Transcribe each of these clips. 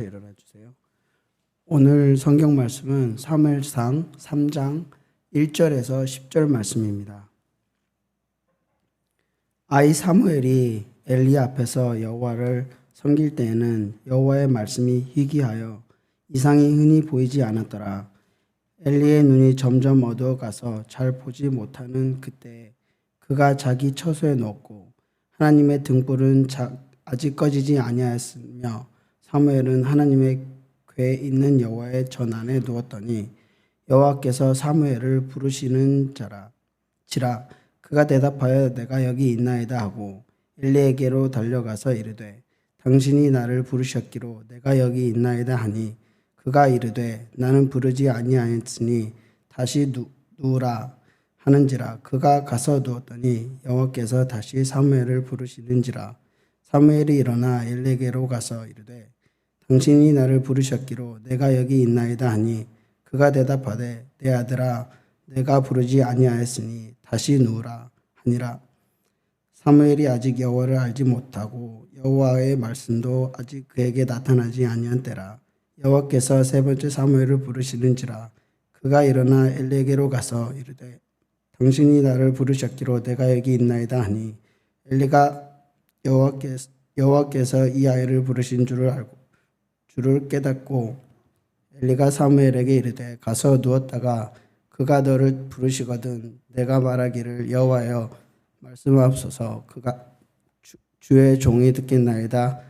일어나 주세요. 오늘 성경 말씀은 사무엘상 3장 1절에서 10절 말씀입니다. 아이 사무엘이 엘리 앞에서 여호와를 섬길 때에는 여호와의 말씀이 희귀하여 이상이 흔히 보이지 않았더라. 엘리의 눈이 점점 어두워가서 잘 보지 못하는 그때 그가 자기 처소에 누웠고 하나님의 등불은 아직 꺼지지 아니하였으며 사무엘은 하나님의 궤에 있는 여호와의 전 안에 누웠더니 여호와께서 사무엘을 부르시는 지라 그가 대답하여 내가 여기 있나이다 하고 엘리에게로 달려가서 이르되 당신이 나를 부르셨기로 내가 여기 있나이다 하니 그가 이르되 나는 부르지 아니하였으니 다시 누우라 하는지라 그가 가서 누웠더니 여호와께서 다시 사무엘을 부르시는지라 사무엘이 일어나 엘리에게로 가서 이르되 당신이 나를 부르셨기로 내가 여기 있나이다 하니 그가 대답하되 내 아들아 내가 부르지 아니하였으니 다시 누우라 하니라. 사무엘이 아직 여호와를 알지 못하고 여호와의 말씀도 아직 그에게 나타나지 아니한 때라. 여호와께서 세 번째 사무엘을 부르시는지라 그가 일어나 엘리에게로 가서 이르되 당신이 나를 부르셨기로 내가 여기 있나이다 하니 엘리가 여호와께서 이 아이를 부르신 줄을 깨닫고 엘리가 사무엘에게 이르되 가서 누웠다가 그가 너를 부르시거든 내가 말하기를 여호와여 말씀하옵소서 그가 주의 종이 듣겠나이다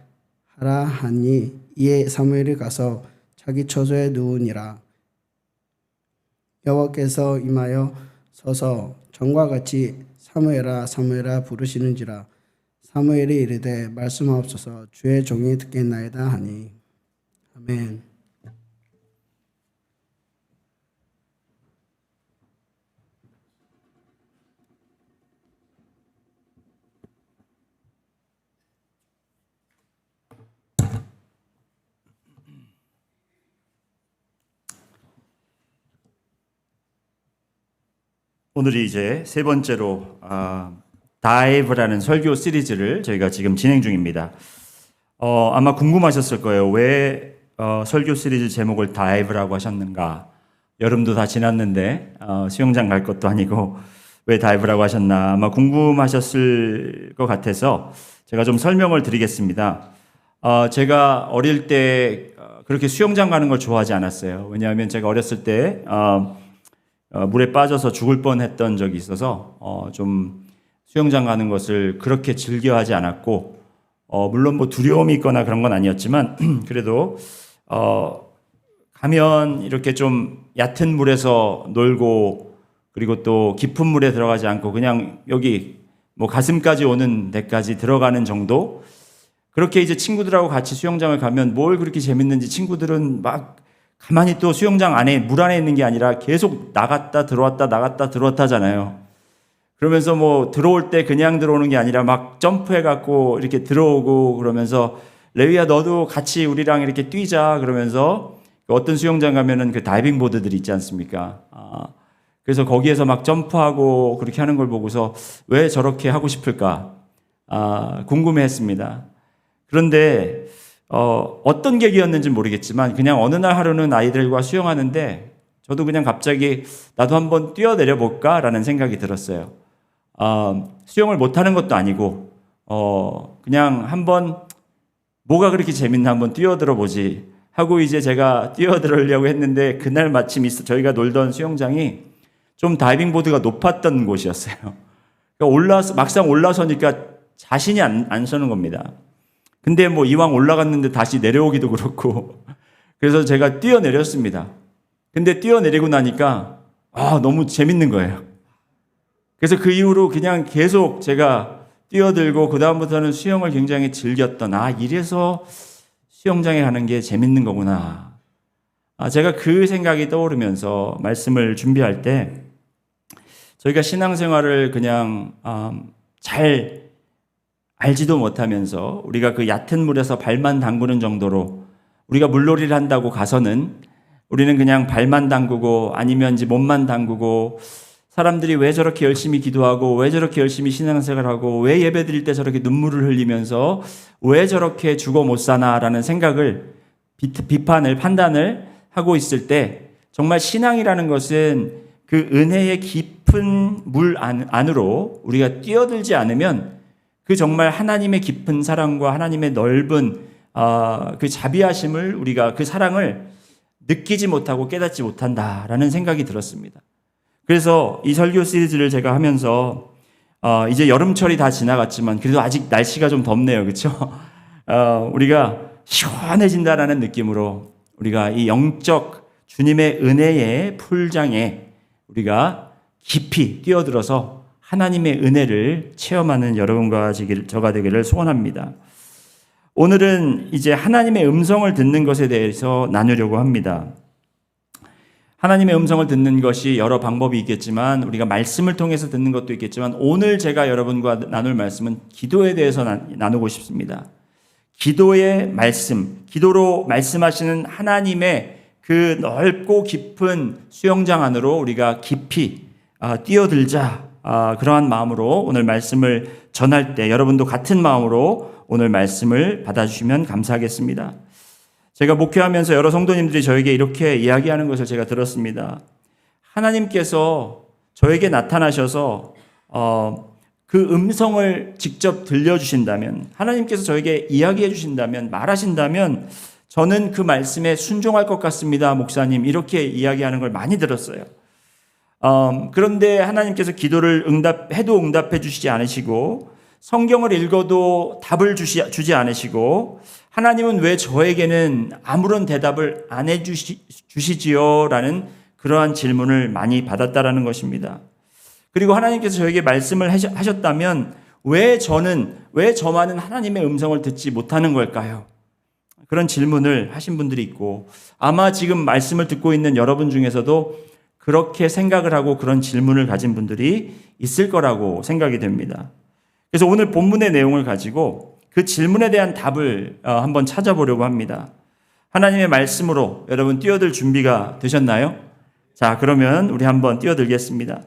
하라 하니 이에 사무엘이 가서 자기 처소에 누우니라. 여호와께서 임하여 서서 전과 같이 사무엘아 사무엘아 부르시는지라 사무엘이 이르되 말씀하옵소서 주의 종이 듣겠나이다 하니 아멘. 오늘이 이제 세 번째로 다이브라는 설교 시리즈를 저희가 지금 진행 중입니다. 아마 궁금하셨을 거예요. 왜 설교 시리즈 제목을 다이브라고 하셨는가? 여름도 다 지났는데 수영장 갈 것도 아니고 왜 다이브라고 하셨나? 아마 궁금하셨을 것 같아서 제가 좀 설명을 드리겠습니다. 제가 어릴 때 그렇게 수영장 가는 걸 좋아하지 않았어요. 왜냐하면 제가 어렸을 때 물에 빠져서 죽을 뻔했던 적이 있어서 좀 수영장 가는 것을 그렇게 즐겨하지 않았고 물론 뭐 두려움이 있거나 그런 건 아니었지만 그래도 가면 이렇게 좀 얕은 물에서 놀고 그리고 또 깊은 물에 들어가지 않고 그냥 여기 뭐 가슴까지 오는 데까지 들어가는 정도 그렇게 이제 친구들하고 같이 수영장을 가면 뭘 그렇게 재밌는지 친구들은 막 가만히 또 수영장 안에 물 안에 있는 게 아니라 계속 나갔다 들어왔다 나갔다 들어왔다 하잖아요. 그러면서 뭐 들어올 때 그냥 들어오는 게 아니라 막 점프해 갖고 이렇게 들어오고 그러면서 레위야 너도 같이 우리랑 이렇게 뛰자 그러면서 어떤 수영장 가면은 그 다이빙 보드들이 있지 않습니까? 그래서 거기에서 막 점프하고 그렇게 하는 걸 보고서 왜 저렇게 하고 싶을까? 궁금해했습니다. 그런데 어떤 계기였는지 모르겠지만 그냥 어느 날 하루는 아이들과 수영하는데 저도 그냥 갑자기 나도 한번 뛰어내려 볼까라는 생각이 들었어요. 수영을 못하는 것도 아니고 그냥 한번 뭐가 그렇게 재밌나 한번 뛰어들어 보지 하고 이제 제가 뛰어들으려고 했는데 그날 마침 저희가 놀던 수영장이 좀 다이빙 보드가 높았던 곳이었어요. 그러니까 막상 올라서니까 자신이 안 서는 겁니다. 근데 뭐 이왕 올라갔는데 다시 내려오기도 그렇고 그래서 제가 뛰어내렸습니다. 근데 뛰어내리고 나니까 너무 재밌는 거예요. 그래서 그 이후로 그냥 계속 제가 뛰어들고 그 다음부터는 수영을 굉장히 즐겼던 이래서 수영장에 가는 게 재밌는 거구나. 제가 그 생각이 떠오르면서 말씀을 준비할 때 저희가 신앙생활을 그냥 잘 알지도 못하면서 우리가 그 얕은 물에서 발만 담그는 정도로 우리가 물놀이를 한다고 가서는 우리는 그냥 발만 담그고 아니면 이제 몸만 담그고 사람들이 왜 저렇게 열심히 기도하고 왜 저렇게 열심히 신앙생활하고 왜 예배 드릴 때 저렇게 눈물을 흘리면서 왜 저렇게 죽어 못 사나라는 생각을 비판을 판단을 하고 있을 때 정말 신앙이라는 것은 그 은혜의 깊은 물 안으로 우리가 뛰어들지 않으면 그 정말 하나님의 깊은 사랑과 하나님의 넓은 그 자비하심을 우리가 그 사랑을 느끼지 못하고 깨닫지 못한다라는 생각이 들었습니다. 그래서 이 설교 시리즈를 제가 하면서 이제 여름철이 다 지나갔지만 그래도 아직 날씨가 좀 덥네요. 그렇죠? 우리가 시원해진다라는 느낌으로 우리가 이 영적 주님의 은혜의 풀장에 우리가 깊이 뛰어들어서 하나님의 은혜를 체험하는 여러분과 저가 되기를 소원합니다. 오늘은 이제 하나님의 음성을 듣는 것에 대해서 나누려고 합니다. 하나님의 음성을 듣는 것이 여러 방법이 있겠지만 우리가 말씀을 통해서 듣는 것도 있겠지만 오늘 제가 여러분과 나눌 말씀은 기도에 대해서 나누고 싶습니다. 기도의 말씀, 기도로 말씀하시는 하나님의 그 넓고 깊은 수영장 안으로 우리가 깊이 뛰어들자, 그러한 마음으로 오늘 말씀을 전할 때 여러분도 같은 마음으로 오늘 말씀을 받아주시면 감사하겠습니다. 제가 목회하면서 여러 성도님들이 저에게 이렇게 이야기하는 것을 제가 들었습니다. 하나님께서 저에게 나타나셔서 그 음성을 직접 들려주신다면, 하나님께서 저에게 이야기해 주신다면, 말하신다면 저는 그 말씀에 순종할 것 같습니다, 목사님. 이렇게 이야기하는 걸 많이 들었어요. 그런데 하나님께서 기도를 해도 응답해 주시지 않으시고 성경을 읽어도 답을 주지 않으시고 하나님은 왜 저에게는 아무런 대답을 안 해주시지요? 라는 그러한 질문을 많이 받았다라는 것입니다. 그리고 하나님께서 저에게 말씀을 하셨다면 왜 저만은 하나님의 음성을 듣지 못하는 걸까요? 그런 질문을 하신 분들이 있고 아마 지금 말씀을 듣고 있는 여러분 중에서도 그렇게 생각을 하고 그런 질문을 가진 분들이 있을 거라고 생각이 됩니다. 그래서 오늘 본문의 내용을 가지고 그 질문에 대한 답을 한번 찾아보려고 합니다. 하나님의 말씀으로 여러분 뛰어들 준비가 되셨나요? 자, 그러면 우리 한번 뛰어들겠습니다.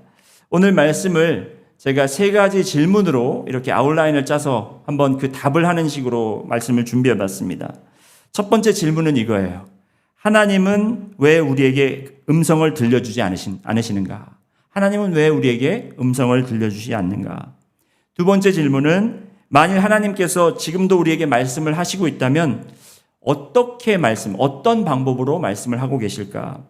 오늘 말씀을 제가 3가지 질문으로 이렇게 아웃라인을 짜서 한번 그 답을 하는 식으로 말씀을 준비해 봤습니다. 첫 번째 질문은 이거예요. 하나님은 왜 우리에게 음성을 들려주지 않으시는가? 하나님은 왜 우리에게 음성을 들려주지 않는가? 두 번째 질문은 만일 하나님께서 지금도 우리에게 말씀을 하시고 있다면 어떤 방법으로 말씀을 하고 계실까?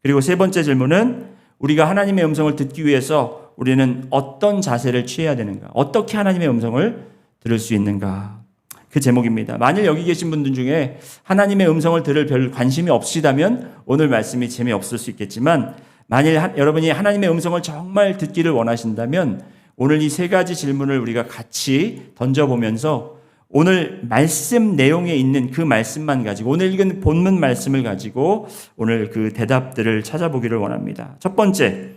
그리고 세 번째 질문은 우리가 하나님의 음성을 듣기 위해서 우리는 어떤 자세를 취해야 되는가? 어떻게 하나님의 음성을 들을 수 있는가? 그 제목입니다. 만일 여기 계신 분들 중에 하나님의 음성을 들을 별 관심이 없으시다면 오늘 말씀이 재미없을 수 있겠지만 만일 여러분이 하나님의 음성을 정말 듣기를 원하신다면 오늘 이 3가지 질문을 우리가 같이 던져보면서 오늘 말씀 내용에 있는 그 말씀만 가지고 오늘 읽은 본문 말씀을 가지고 오늘 그 대답들을 찾아보기를 원합니다. 첫 번째,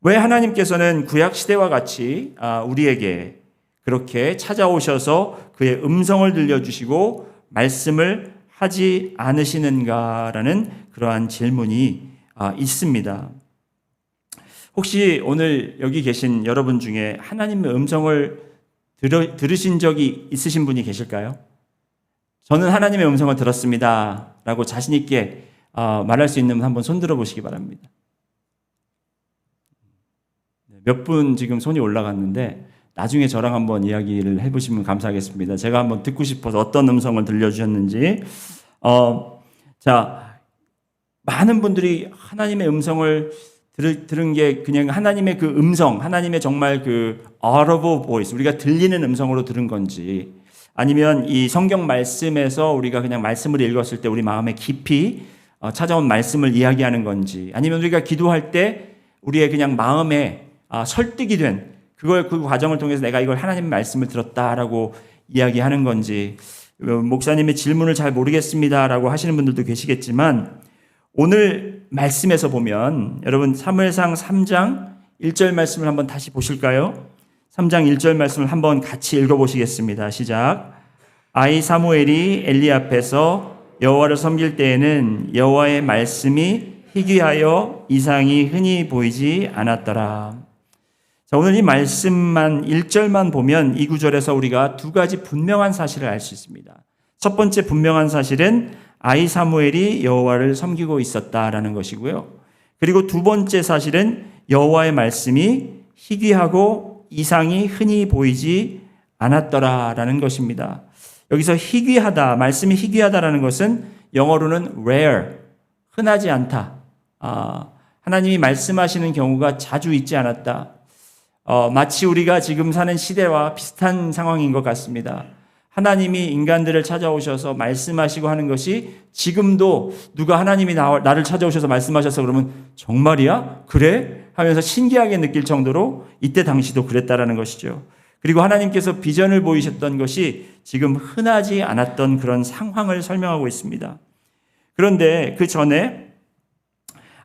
왜 하나님께서는 구약시대와 같이 우리에게 그렇게 찾아오셔서 그의 음성을 들려주시고 말씀을 하지 않으시는가라는 그러한 질문이 있습니다. 혹시 오늘 여기 계신 여러분 중에 하나님의 음성을 들으신 적이 있으신 분이 계실까요? 저는 하나님의 음성을 들었습니다 라고 자신 있게 말할 수 있는 분 한번 손 들어 보시기 바랍니다. 몇 분 지금 손이 올라갔는데 나중에 저랑 한번 이야기를 해보시면 감사하겠습니다. 제가 한번 듣고 싶어서 어떤 음성을 들려주셨는지. 자, 많은 분들이 하나님의 음성을 들은 게 그냥 하나님의 그 음성, 하나님의 정말 그 audible voice, 우리가 들리는 음성으로 들은 건지, 아니면 이 성경 말씀에서 우리가 그냥 말씀을 읽었을 때 우리 마음에 깊이 찾아온 말씀을 이야기하는 건지, 아니면 우리가 기도할 때 우리의 그냥 마음에 설득이 된 그 과정을 통해서 내가 이걸 하나님의 말씀을 들었다라고 이야기하는 건지, 목사님의 질문을 잘 모르겠습니다라고 하시는 분들도 계시겠지만 오늘 말씀에서 보면 여러분 사무엘상 3장 1절 말씀을 한번 다시 보실까요? 3장 1절 말씀을 한번 같이 읽어보시겠습니다. 시작. 아이 사무엘이 엘리 앞에서 여호와를 섬길 때에는 여호와의 말씀이 희귀하여 이상이 흔히 보이지 않았더라. 자, 오늘 이 말씀만 1절만 보면 이 구절에서 우리가 2가지 분명한 사실을 알 수 있습니다. 첫 번째 분명한 사실은 아이 사무엘이 여호와를 섬기고 있었다라는 것이고요. 그리고 두 번째 사실은 여호와의 말씀이 희귀하고 이상이 흔히 보이지 않았더라라는 것입니다. 여기서 희귀하다, 말씀이 희귀하다라는 것은 영어로는 rare, 흔하지 않다. 하나님이 말씀하시는 경우가 자주 있지 않았다. 마치 우리가 지금 사는 시대와 비슷한 상황인 것 같습니다. 하나님이 인간들을 찾아오셔서 말씀하시고 하는 것이 지금도 누가 하나님이 나를 찾아오셔서 말씀하셔서 그러면 정말이야? 그래? 하면서 신기하게 느낄 정도로 이때 당시도 그랬다라는 것이죠. 그리고 하나님께서 비전을 보이셨던 것이 지금 흔하지 않았던 그런 상황을 설명하고 있습니다. 그런데 그 전에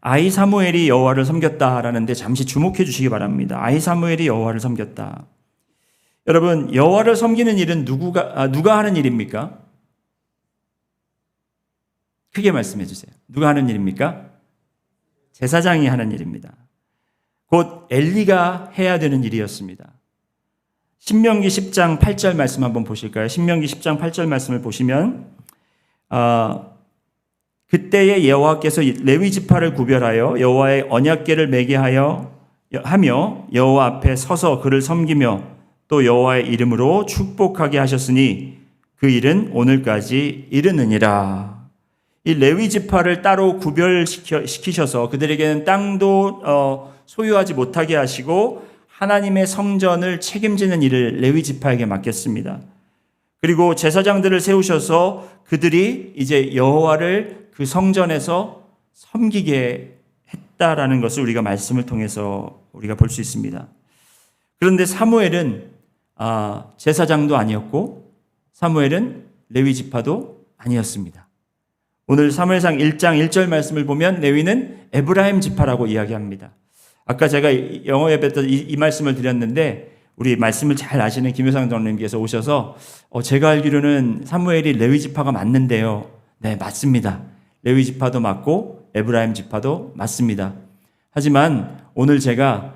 아이 사무엘이 여호와를 섬겼다라는데 잠시 주목해 주시기 바랍니다. 아이 사무엘이 여호와를 섬겼다. 여러분, 여호와를 섬기는 일은 누가 하는 일입니까? 크게 말씀해 주세요. 누가 하는 일입니까? 제사장이 하는 일입니다. 곧 엘리가 해야 되는 일이었습니다. 신명기 10장 8절 말씀 한번 보실까요? 신명기 10장 8절 말씀을 보시면 그때에 여호와께서 레위 지파를 구별하여 여호와의 언약궤를 매게 하며 여호와 앞에 서서 그를 섬기며 또 여호와의 이름으로 축복하게 하셨으니 그 일은 오늘까지 이르느니라. 이 레위 지파를 따로 구별시키셔서 그들에게는 땅도 소유하지 못하게 하시고 하나님의 성전을 책임지는 일을 레위 지파에게 맡겼습니다. 그리고 제사장들을 세우셔서 그들이 이제 여호와를 그 성전에서 섬기게 했다라는 것을 우리가 말씀을 통해서 우리가 볼 수 있습니다. 그런데 사무엘은 제사장도 아니었고 사무엘은 레위 지파도 아니었습니다. 오늘 사무엘상 1장 1절 말씀을 보면 레위는 에브라임 지파라고 이야기합니다. 아까 제가 영어 예배 때 이 말씀을 드렸는데 우리 말씀을 잘 아시는 김효상 장로님께서 오셔서 제가 알기로는 사무엘이 레위 지파가 맞는데요. 네, 맞습니다. 레위 지파도 맞고 에브라임 지파도 맞습니다. 하지만 오늘 제가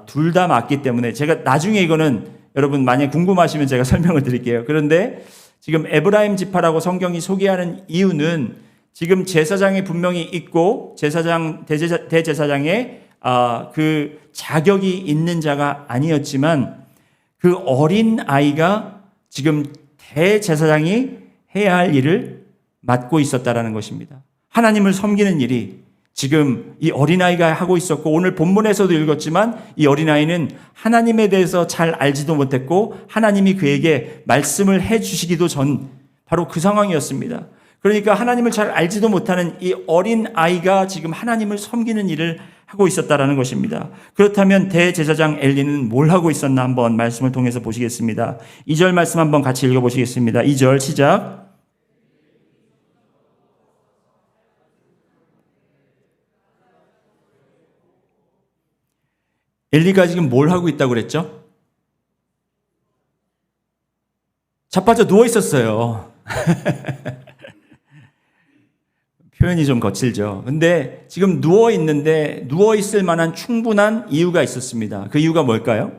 둘 다 맞기 때문에 제가 나중에 이거는 여러분 만약 궁금하시면 제가 설명을 드릴게요. 그런데 지금 에브라임 지파라고 성경이 소개하는 이유는 지금 제사장이 분명히 있고 대제사장의 그 자격이 있는 자가 아니었지만 그 어린 아이가 지금 대제사장이 해야 할 일을 맡고 있었다라는 것입니다. 하나님을 섬기는 일이 지금 이 어린아이가 하고 있었고 오늘 본문에서도 읽었지만 이 어린아이는 하나님에 대해서 잘 알지도 못했고 하나님이 그에게 말씀을 해주시기도 전 바로 그 상황이었습니다. 그러니까 하나님을 잘 알지도 못하는 이 어린아이가 지금 하나님을 섬기는 일을 하고 있었다라는 것입니다. 그렇다면 대제사장 엘리는 뭘 하고 있었나 한번 말씀을 통해서 보시겠습니다. 2절 말씀 한번 같이 읽어보시겠습니다. 2절 시작. 엘리가 지금 뭘 하고 있다고 그랬죠? 자빠져 누워 있었어요. 표현이 좀 거칠죠. 근데 지금 누워 있는데 누워 있을 만한 충분한 이유가 있었습니다. 그 이유가 뭘까요?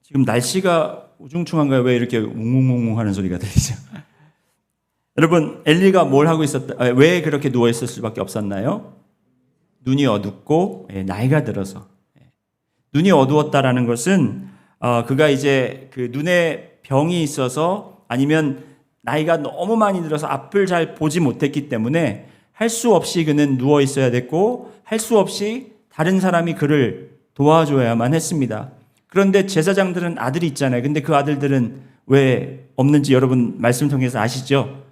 지금 날씨가 우중충한가요? 왜 이렇게 웅웅웅웅 하는 소리가 들리죠? 여러분, 엘리가 뭘 하고 왜 그렇게 누워 있을 수밖에 없었나요? 눈이 어둡고 나이가 들어서. 눈이 어두웠다라는 것은 그가 이제 그 눈에 병이 있어서 아니면 나이가 너무 많이 들어서 앞을 잘 보지 못했기 때문에 할 수 없이 그는 누워 있어야 됐고 할 수 없이 다른 사람이 그를 도와줘야만 했습니다. 그런데 제사장들은 아들이 있잖아요. 근데 그 아들들은 왜 없는지 여러분 말씀 통해서 아시죠?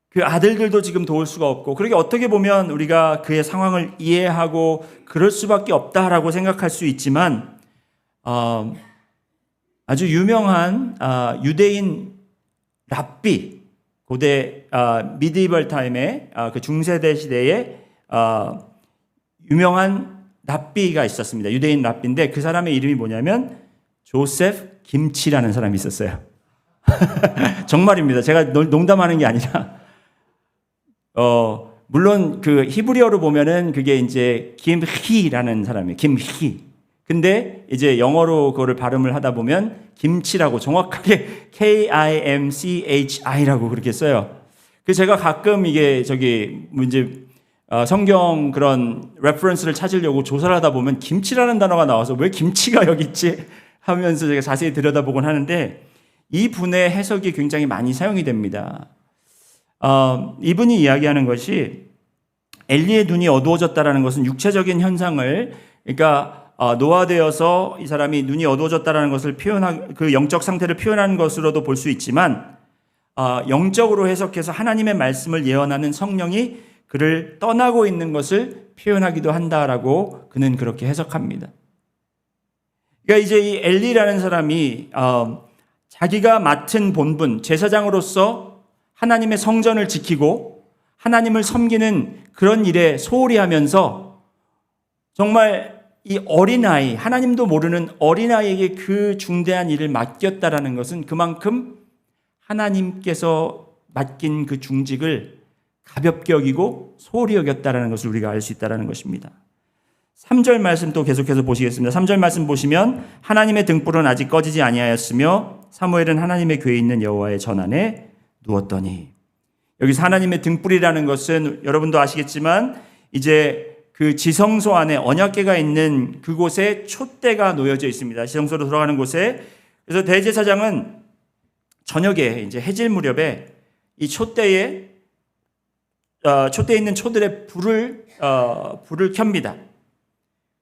그 아들들도 지금 도울 수가 없고, 그렇게 어떻게 보면 우리가 그의 상황을 이해하고 그럴 수밖에 없다라고 생각할 수 있지만, 아주 유명한 유대인 랍비, 고대 미디벌 타임의 그 중세대 시대에 유명한 랍비가 있었습니다. 유대인 랍비인데 그 사람의 이름이 뭐냐면 조셉 김치라는 사람이 있었어요. 정말입니다. 제가 농담하는 게 아니라 물론 그 히브리어로 보면은 그게 이제 김희라는 사람이에요. 김희. 근데 이제 영어로 그거를 발음을 하다 보면 김치라고 정확하게 KIMCHI라고 그렇게 써요. 그래서 제가 가끔 이게 이제 성경 그런 레퍼런스를 찾으려고 조사를 하다 보면 김치라는 단어가 나와서 왜 김치가 여기 있지 하면서 제가 자세히 들여다보곤 하는데 이 분의 해석이 굉장히 많이 사용이 됩니다. 이분이 이야기하는 것이 엘리의 눈이 어두워졌다라는 것은 육체적인 현상을, 그러니까 노화되어서 이 사람이 눈이 어두워졌다라는 것을 그 영적 상태를 표현하는 것으로도 볼 수 있지만, 영적으로 해석해서 하나님의 말씀을 예언하는 성령이 그를 떠나고 있는 것을 표현하기도 한다라고 그는 그렇게 해석합니다. 그러니까 이제 이 엘리라는 사람이 자기가 맡은 본분, 제사장으로서 하나님의 성전을 지키고 하나님을 섬기는 그런 일에 소홀히 하면서 정말 이 어린아이, 하나님도 모르는 어린아이에게 그 중대한 일을 맡겼다라는 것은 그만큼 하나님께서 맡긴 그 중직을 가볍게 여기고 소홀히 여겼다라는 것을 우리가 알 수 있다라는 것입니다. 3절 말씀 또 계속해서 보시겠습니다. 3절 말씀 보시면 하나님의 등불은 아직 꺼지지 아니하였으며 사무엘은 하나님의 궤에 있는 여호와의 전안에 누웠더니, 여기서 하나님의 등불이라는 것은 여러분도 아시겠지만 이제 그 지성소 안에 언약궤가 있는 그곳에 촛대가 놓여져 있습니다. 지성소로 들어가는 곳에. 그래서 대제사장은 저녁에 이제 해질 무렵에 이 촛대에 있는 초들의 불을 켭니다.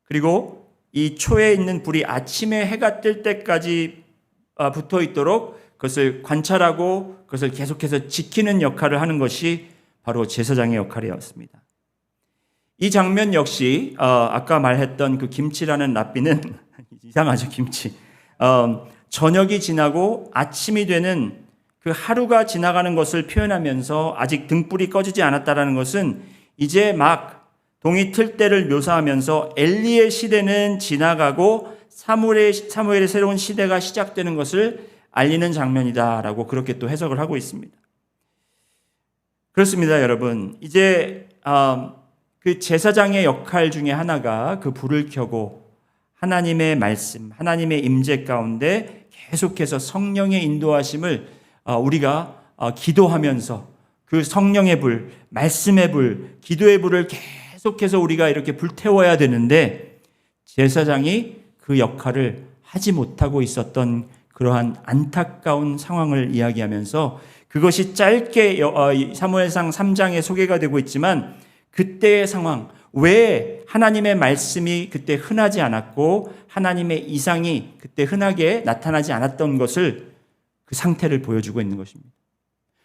그리고 이 초에 있는 불이 아침에 해가 뜰 때까지 붙어 있도록 그것을 관찰하고 그것을 계속해서 지키는 역할을 하는 것이 바로 제사장의 역할이었습니다. 이 장면 역시 아까 말했던 그 김치라는 랍비는 이상하죠, 김치. 저녁이 지나고 아침이 되는 그 하루가 지나가는 것을 표현하면서 아직 등불이 꺼지지 않았다라는 것은 이제 막 동이 틀 때를 묘사하면서 엘리의 시대는 지나가고 사무엘의 새로운 시대가 시작되는 것을 알리는 장면이다라고 그렇게 또 해석을 하고 있습니다. 그렇습니다, 여러분. 이제 그 제사장의 역할 중에 하나가 그 불을 켜고 하나님의 말씀, 하나님의 임재 가운데 계속해서 성령의 인도하심을 우리가 기도하면서 그 성령의 불, 말씀의 불, 기도의 불을 계속해서 우리가 이렇게 불태워야 되는데 제사장이 그 역할을 하지 못하고 있었던 그러한 안타까운 상황을 이야기하면서 그것이 짧게 사무엘상 3장에 소개가 되고 있지만 그때의 상황, 왜 하나님의 말씀이 그때 흔하지 않았고 하나님의 이상이 그때 흔하게 나타나지 않았던 것을, 그 상태를 보여주고 있는 것입니다.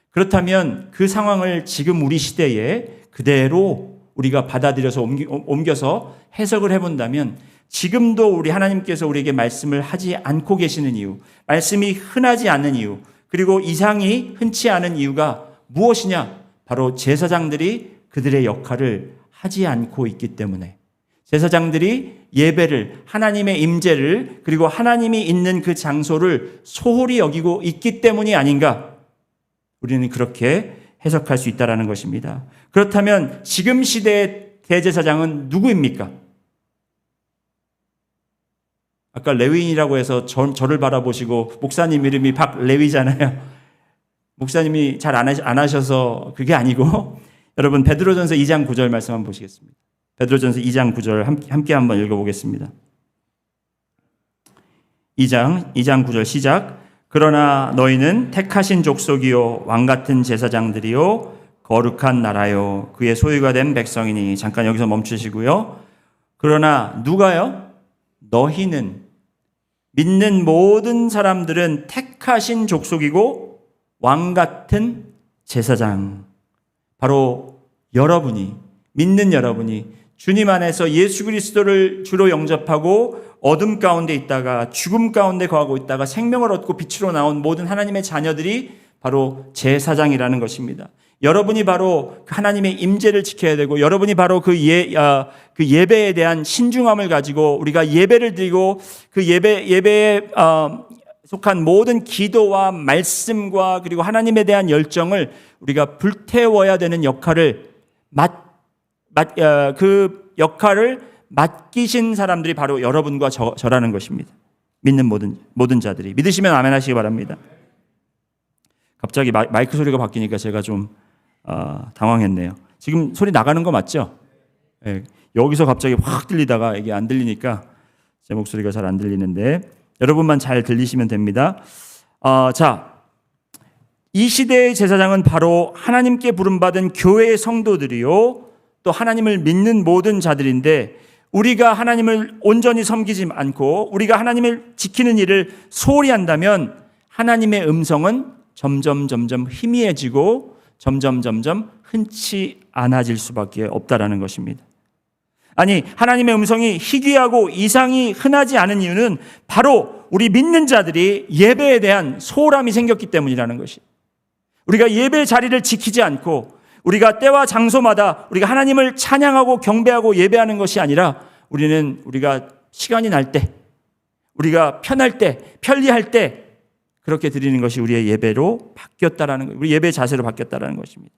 그렇다면 그 상황을 지금 우리 시대에 그대로 우리가 받아들여서 옮겨서 해석을 해본다면 지금도 우리 하나님께서 우리에게 말씀을 하지 않고 계시는 이유, 말씀이 흔하지 않는 이유, 그리고 이상이 흔치 않은 이유가 무엇이냐? 바로 제사장들이 그들의 역할을 하지 않고 있기 때문에, 제사장들이 예배를, 하나님의 임재를, 그리고 하나님이 있는 그 장소를 소홀히 여기고 있기 때문이 아닌가? 우리는 그렇게 해석할 수 있다는 것입니다. 그렇다면 지금 시대의 대제사장은 누구입니까? 아까 레위인이라고 해서 저를 바라보시고 목사님 이름이 박레위잖아요. 목사님이 잘 안 하셔서 그게 아니고 여러분 베드로전서 2장 9절 말씀 한번 보시겠습니다. 베드로전서 2장 9절 함께 한번 읽어보겠습니다. 2장 9절 시작. 그러나 너희는 택하신 족속이요 왕같은 제사장들이요 거룩한 나라요 그의 소유가 된 백성이니. 잠깐 여기서 멈추시고요. 그러나 누가요? 너희는, 믿는 모든 사람들은 택하신 족속이고 왕같은 제사장. 바로 여러분이, 믿는 여러분이 주님 안에서 예수 그리스도를 주로 영접하고 어둠 가운데 있다가 죽음 가운데 거하고 있다가 생명을 얻고 빛으로 나온 모든 하나님의 자녀들이 바로 제사장이라는 것입니다. 여러분이 바로 하나님의 임재를 지켜야 되고, 여러분이 바로 그 예배에 대한 신중함을 가지고 우리가 예배를 드리고 그 예배에 속한 모든 기도와 말씀과 그리고 하나님에 대한 열정을 우리가 불태워야 되는 역할을 그 역할을 맡기신 사람들이 바로 여러분과 저라는 것입니다. 믿는 모든 자들이. 믿으시면 아멘 하시기 바랍니다. 갑자기 마이크 소리가 바뀌니까 제가 좀 당황했네요. 지금 소리 나가는 거 맞죠? 네, 여기서 갑자기 확 들리다가 이게 안 들리니까 제 목소리가 잘 안 들리는데 여러분만 잘 들리시면 됩니다. 자, 이 시대의 제사장은 바로 하나님께 부름받은 교회의 성도들이요 또 하나님을 믿는 모든 자들인데, 우리가 하나님을 온전히 섬기지 않고 우리가 하나님을 지키는 일을 소홀히 한다면 하나님의 음성은 점점 희미해지고 점점 흔치 않아질 수밖에 없다라는 것입니다. 아니, 하나님의 음성이 희귀하고 이상이 흔하지 않은 이유는 바로 우리 믿는 자들이 예배에 대한 소홀함이 생겼기 때문이라는 것이. 우리가 예배 자리를 지키지 않고 우리가 때와 장소마다 우리가 하나님을 찬양하고 경배하고 예배하는 것이 아니라 우리가 시간이 날 때, 우리가 편할 때, 편리할 때 그렇게 드리는 것이 우리의 예배로 바뀌었다라는 것, 우리 예배 자세로 바뀌었다라는 것입니다.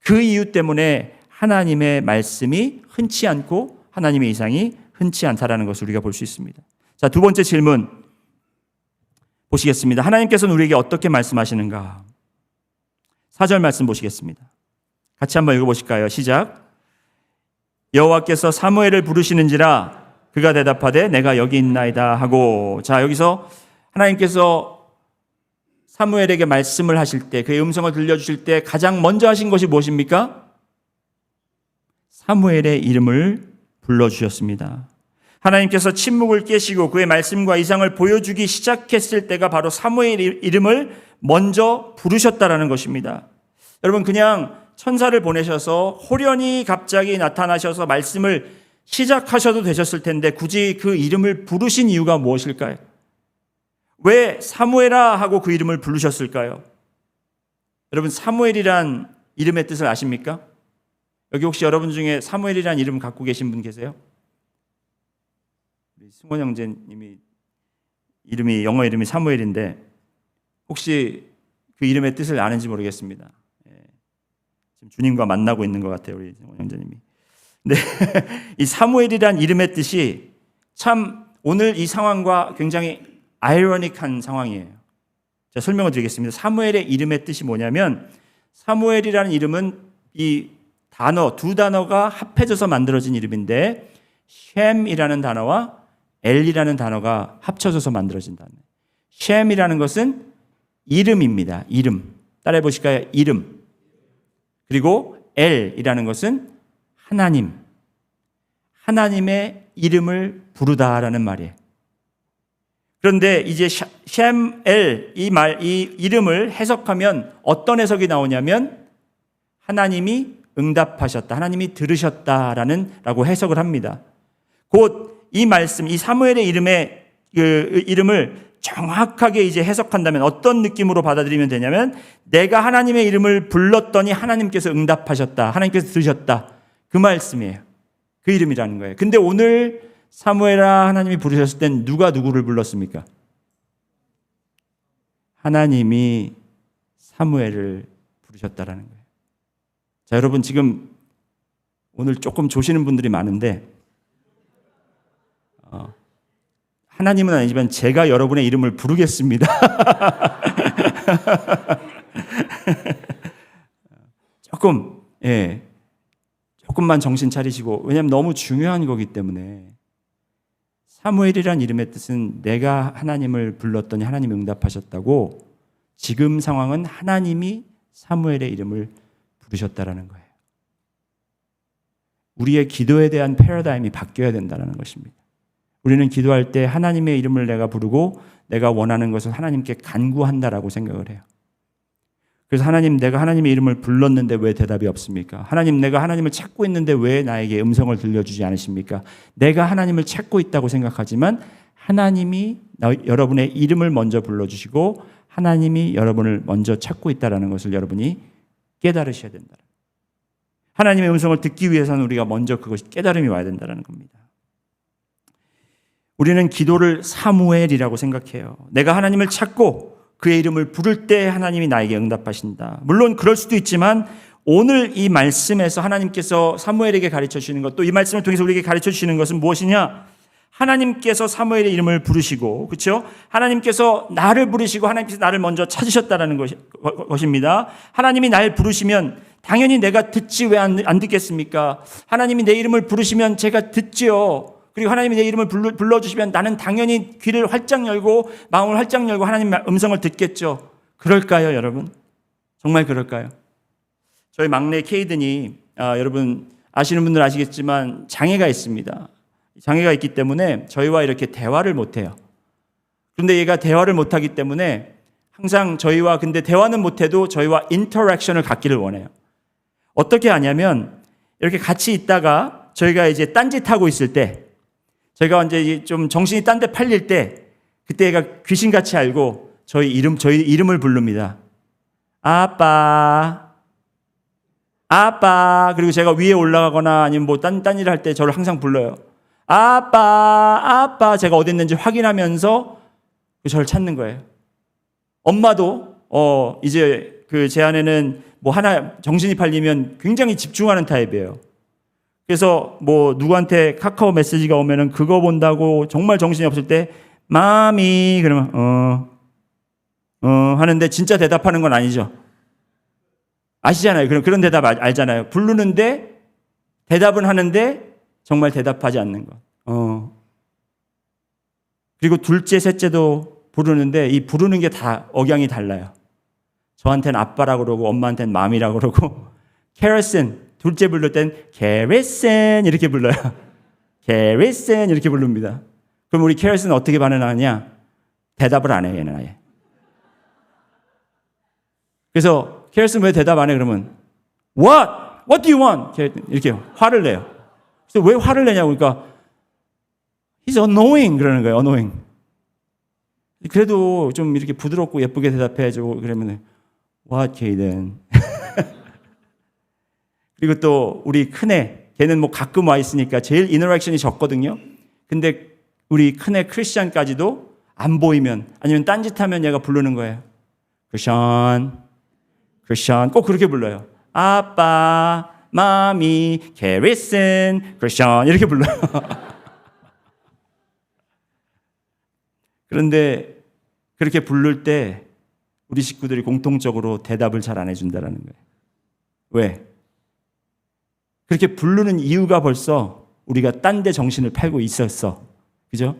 그 이유 때문에 하나님의 말씀이 흔치 않고 하나님의 이상이 흔치 않다라는 것을 우리가 볼 수 있습니다. 자, 두 번째 질문 보시겠습니다. 하나님께서는 우리에게 어떻게 말씀하시는가? 4절 말씀 보시겠습니다. 같이 한번 읽어보실까요? 시작. 여호와께서 사무엘을 부르시는지라 그가 대답하되 내가 여기 있나이다 하고. 자, 여기서 하나님께서 사무엘에게 말씀을 하실 때, 그의 음성을 들려주실 때 가장 먼저 하신 것이 무엇입니까? 사무엘의 이름을 불러주셨습니다. 하나님께서 침묵을 깨시고 그의 말씀과 이상을 보여주기 시작했을 때가 바로 사무엘의 이름을 먼저 부르셨다라는 것입니다. 여러분, 그냥 천사를 보내셔서 호련히 갑자기 나타나셔서 말씀을 시작하셔도 되셨을 텐데 굳이 그 이름을 부르신 이유가 무엇일까요? 왜 사무엘아 하고 그 이름을 부르셨을까요? 여러분, 사무엘이란 이름의 뜻을 아십니까? 여기 혹시 여러분 중에 사무엘이란 이름 갖고 계신 분 계세요? 우리 승원 형제님이 영어 이름이 사무엘인데 혹시 그 이름의 뜻을 아는지 모르겠습니다. 지금 주님과 만나고 있는 것 같아요, 우리 승원 형제님이. 근데 이 사무엘이란 이름의 뜻이 참 오늘 이 상황과 굉장히 아이러닉한 상황이에요. 제가 설명을 드리겠습니다. 사무엘의 이름의 뜻이 뭐냐면, 사무엘이라는 이름은 이 두 단어가 합해져서 만들어진 이름인데 셴이라는 단어와 엘이라는 단어가 합쳐져서 만들어진 단어예요. 셴이라는 것은 이름입니다. 이름. 따라해 보실까요? 이름. 그리고 엘이라는 것은 하나님. 하나님의 이름을 부르다라는 말이에요. 그런데 이제 셴엘 이 이름을 해석하면 어떤 해석이 나오냐면 하나님이 응답하셨다, 하나님이 들으셨다라고 해석을 합니다. 곧 이 말씀, 이 사무엘의 이름을 정확하게 이제 해석한다면 어떤 느낌으로 받아들이면 되냐면, 내가 하나님의 이름을 불렀더니 하나님께서 응답하셨다, 하나님께서 들으셨다, 그 말씀이에요. 그 이름이라는 거예요. 근데 오늘 사무엘아 하나님이 부르셨을 땐 누가 누구를 불렀습니까? 하나님이 사무엘을 부르셨다라는 거예요. 자, 여러분, 지금 오늘 조금 조시는 분들이 많은데 하나님은 아니지만 제가 여러분의 이름을 부르겠습니다. 조금만 정신 차리시고, 왜냐하면 너무 중요한 거기 때문에. 사무엘이란 이름의 뜻은 내가 하나님을 불렀더니 하나님이 응답하셨다고, 지금 상황은 하나님이 사무엘의 이름을 부르셨다라는 거예요. 우리의 기도에 대한 패러다임이 바뀌어야 된다는 것입니다. 우리는 기도할 때 하나님의 이름을 내가 부르고 내가 원하는 것을 하나님께 간구한다라고 생각을 해요. 그래서 하나님, 내가 하나님의 이름을 불렀는데 왜 대답이 없습니까? 하나님, 내가 하나님을 찾고 있는데 왜 나에게 음성을 들려주지 않으십니까? 내가 하나님을 찾고 있다고 생각하지만 하나님이 여러분의 이름을 먼저 불러주시고 하나님이 여러분을 먼저 찾고 있다는 것을 여러분이 깨달으셔야 된다. 하나님의 음성을 듣기 위해서는 우리가 먼저 그것이 깨달음이 와야 된다는 겁니다. 우리는 기도를 사무엘이라고 생각해요. 내가 하나님을 찾고 그의 이름을 부를 때 하나님이 나에게 응답하신다. 물론 그럴 수도 있지만 오늘 이 말씀에서 하나님께서 사무엘에게 가르쳐 주시는 것, 또 이 말씀을 통해서 우리에게 가르쳐 주시는 것은 무엇이냐? 하나님께서 사무엘의 이름을 부르시고, 그렇죠? 하나님께서 나를 부르시고 하나님께서 나를 먼저 찾으셨다라는 것입니다. 하나님이 날 부르시면 당연히 내가 듣지 왜 안 듣겠습니까? 하나님이 내 이름을 부르시면 제가 듣지요. 그리고 하나님이 내 이름을 불러주시면 나는 당연히 귀를 활짝 열고 마음을 활짝 열고 하나님 음성을 듣겠죠. 그럴까요, 여러분? 정말 그럴까요? 저희 막내 케이든이 여러분 아시는 분들 아시겠지만 장애가 있습니다. 장애가 있기 때문에 저희와 이렇게 대화를 못해요. 그런데 얘가 대화를 못하기 때문에 항상 저희와 근데 대화는 못해도 저희와 인터랙션을 갖기를 원해요. 어떻게 하냐면 이렇게 같이 있다가 저희가 이제 딴짓하고 있을 때 저희가 이제 좀 정신이 딴 데 팔릴 때 그때 얘가 귀신같이 알고 저희 이름을 부릅니다. 아빠. 그리고 제가 위에 올라가거나 아니면 뭐 딴 일을 할 때 저를 항상 불러요. 아빠. 제가 어디 있는지 확인하면서 저를 찾는 거예요. 엄마도 이제 제 아내는 뭐 하나 정신이 팔리면 굉장히 집중하는 타입이에요. 그래서 뭐 누구한테 카카오 메시지가 오면은 그거 본다고 정말 정신이 없을 때 마미 그러면 하는데 진짜 대답하는 건 아니죠. 아시잖아요. 그런 대답 알잖아요. 부르는데 대답은 하는데 정말 대답하지 않는 것. 그리고 둘째, 셋째도 부르는데 이 부르는 게 다 억양이 달라요. 저한테는 아빠라고 그러고 엄마한테는 맘이라고 그러고 캐러슨 둘째 부를 땐 캐러슨 이렇게 불러요. 캐러슨 이렇게 부릅니다. 그럼 우리 캐러슨 어떻게 반응하냐? 대답을 안 해요, 얘는 아예. 그래서 캐러슨 왜 대답 안 해? 그러면 What do you want? 이렇게 화를 내요. 그래서 왜 화를 내냐고 그러니까 He's annoying 그러는 거예요. annoying. 그래도 좀 이렇게 부드럽고 예쁘게 대답해주고 그러면 What, Caden? 그리고 또 우리 큰애, 걔는 뭐 가끔 와 있으니까 제일 인터랙션이 적거든요. 근데 우리 큰애 크리스찬까지도 안 보이면 아니면 딴짓하면 얘가 부르는 거예요. 크리스찬 꼭 그렇게 불러요. 아빠, 마미, 캐리슨, 크리스찬 이렇게 불러요. 그런데 그렇게 부를 때 우리 식구들이 공통적으로 대답을 잘 안 해준다는 거예요. 왜? 그렇게 부르는 이유가 벌써 우리가 딴 데 정신을 팔고 있었어. 그죠?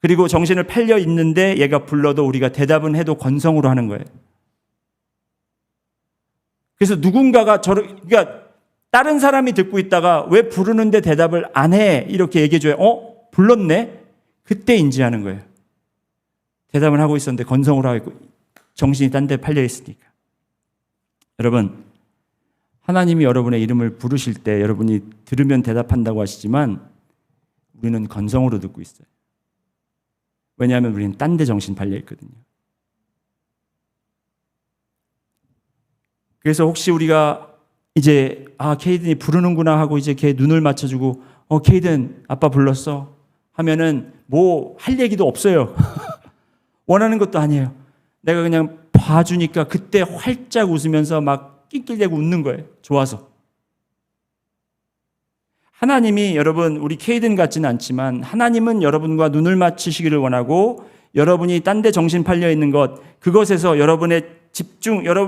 그리고 정신을 팔려 있는데 얘가 불러도 우리가 대답은 해도 건성으로 하는 거예요. 그래서 누군가가 그러니까 다른 사람이 듣고 있다가 왜 부르는데 대답을 안 해? 이렇게 얘기해줘요. 불렀네? 그때 인지하는 거예요. 대답을 하고 있었는데 건성으로 하고 있고 정신이 딴 데 팔려 있으니까. 여러분, 하나님이 여러분의 이름을 부르실 때 여러분이 들으면 대답한다고 하시지만 우리는 건성으로 듣고 있어요. 왜냐하면 우리는 딴 데 정신 팔려 있거든요. 그래서 혹시 우리가 이제 케이든이 부르는구나 하고 이제 걔 눈을 맞춰주고 케이든 아빠 불렀어 하면은 뭐 할 얘기도 없어요. 원하는 것도 아니에요. 내가 그냥 봐주니까 그때 활짝 웃으면서 막 낄낄대고 웃는 거예요. 좋아서. 하나님이 여러분 우리 케이든 같지는 않지만 하나님은 여러분과 눈을 맞추시기를 원하고 여러분이 딴 데 정신 팔려 있는 것 그것에서 여러분의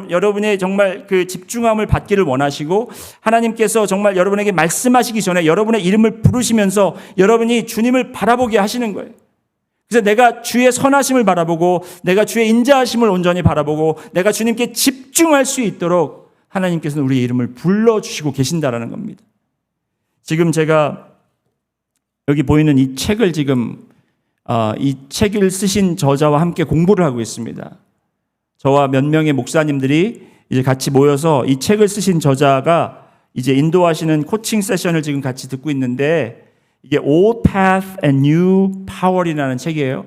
여러분의 정말 그 집중함을 받기를 원하시고 하나님께서 정말 여러분에게 말씀하시기 전에 여러분의 이름을 부르시면서 여러분이 주님을 바라보게 하시는 거예요. 그래서 내가 주의 선하심을 바라보고 내가 주의 인자하심을 온전히 바라보고 내가 주님께 집중할 수 있도록 하나님께서는 우리의 이름을 불러주시고 계신다라는 겁니다. 지금 제가 여기 보이는 이 책을 지금 이 책을 쓰신 저자와 함께 공부를 하고 있습니다. 저와 몇 명의 목사님들이 이제 같이 모여서 이 책을 쓰신 저자가 이제 인도하시는 코칭 세션을 지금 같이 듣고 있는데 이게 Old Path and New Power이라는 책이에요.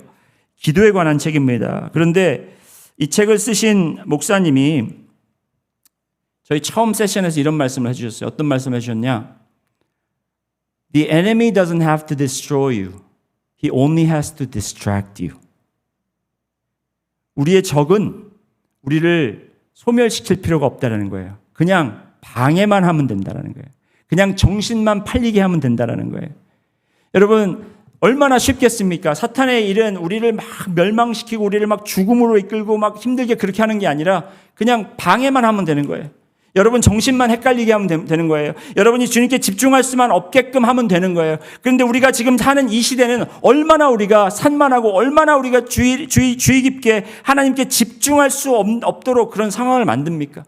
기도에 관한 책입니다. 그런데 이 책을 쓰신 목사님이 저희 처음 세션에서 이런 말씀을 해주셨어요. 어떤 말씀을 해주셨냐? The enemy doesn't have to destroy you. He only has to distract you. 우리의 적은 우리를 소멸시킬 필요가 없다는 거예요. 그냥 방해만 하면 된다라는 거예요. 그냥 정신만 팔리게 하면 된다라는 거예요. 여러분, 얼마나 쉽겠습니까? 사탄의 일은 우리를 막 멸망시키고 우리를 막 죽음으로 이끌고 막 힘들게 그렇게 하는 게 아니라 그냥 방해만 하면 되는 거예요. 여러분 정신만 헷갈리게 하면 되는 거예요. 여러분이 주님께 집중할 수만 없게끔 하면 되는 거예요. 그런데 우리가 지금 사는 이 시대는 얼마나 우리가 산만하고 얼마나 우리가 주의 깊게 하나님께 집중할 수 없도록 그런 상황을 만듭니까?